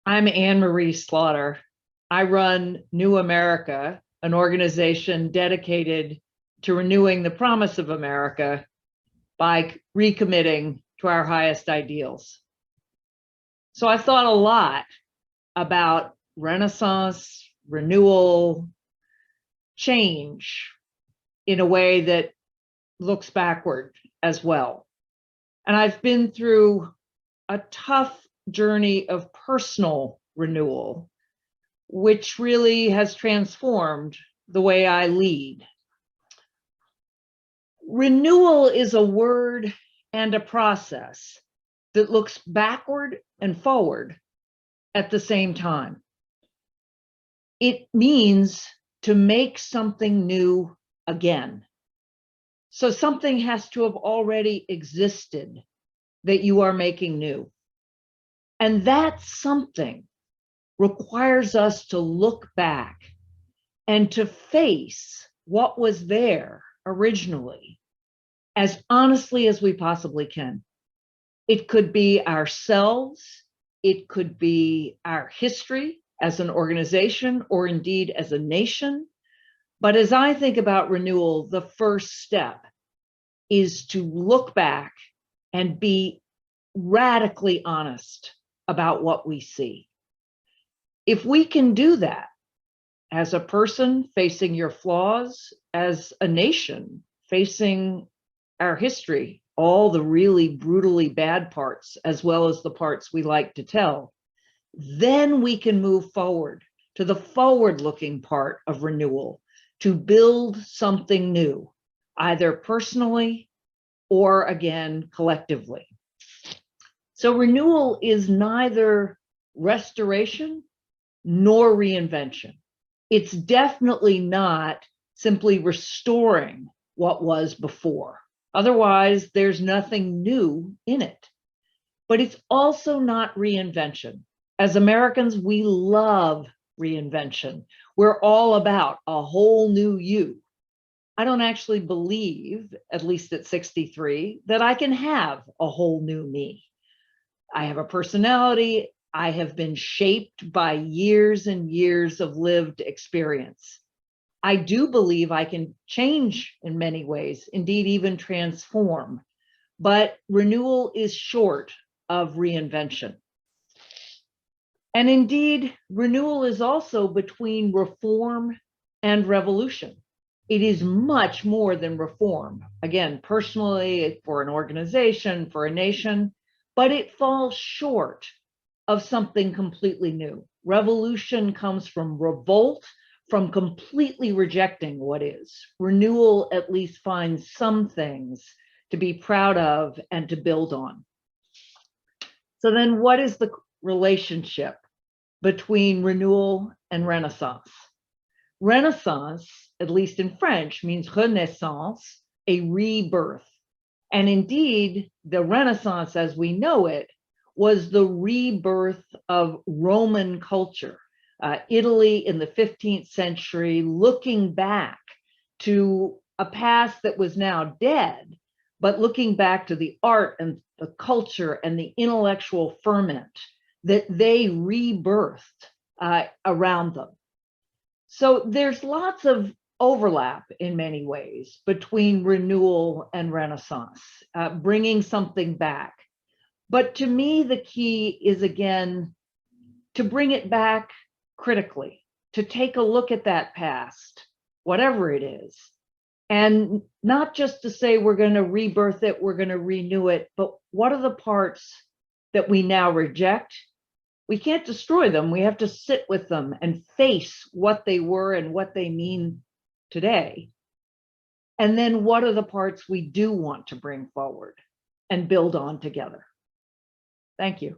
I'm Anne Marie Slaughter. I run New America, an organization dedicated to renewing the promise of America by recommitting to our highest ideals. So I thought a lot about Renaissance, renewal, change in a way that looks backward as well. And I've been through a tough journey of personal renewal, which really has transformed the way I lead. Renewal is a word and a process that looks backward and forward at the same time. It means to make something new again. So something has to have already existed that you are making new. And that something requires us to look back and to face what was there originally as honestly as we possibly can. It could be ourselves, it could be our history as an organization or indeed as a nation. But as I think about renewal, the first step is to look back and be radically honest about what we see. If we can do that as a person facing your flaws, as a nation facing our history, all the really brutally bad parts, as well as the parts we like to tell, then we can move forward to the forward-looking part of renewal, to build something new, either personally or again, collectively. So renewal is neither restoration nor reinvention. It's definitely not simply restoring what was before. Otherwise, there's nothing new in it. But it's also not reinvention. As Americans, we love reinvention. We're all about a whole new you. I don't actually believe, at least at 63, that I can have a whole new me. I have a personality. I have been shaped by years and years of lived experience. I do believe I can change in many ways, indeed even transform, but renewal is short of reinvention. And indeed, renewal is also between reform and revolution. It is much more than reform. Again, personally, for an organization, for a nation, but it falls short of something completely new. Revolution comes from revolt, from completely rejecting what is. Renewal at least finds some things to be proud of and to build on. So then what is the relationship between renewal and Renaissance? Renaissance, at least in French, means renaissance, a rebirth. And indeed, the Renaissance as we know it was the rebirth of Roman culture. Italy in the 15th century, looking back to a past that was now dead, but looking back to the art and the culture and the intellectual ferment that they rebirthed around them. So there's lots of overlap in many ways between renewal and Renaissance, bringing something back. But to me, the key is, again, to bring it back critically, to take a look at that past, whatever it is, and not just to say we're going to rebirth it, we're going to renew it, but what are the parts that we now reject? We can't destroy them. We have to sit with them and face what they were and what they mean today. And then what are the parts we do want to bring forward and build on together? Thank you.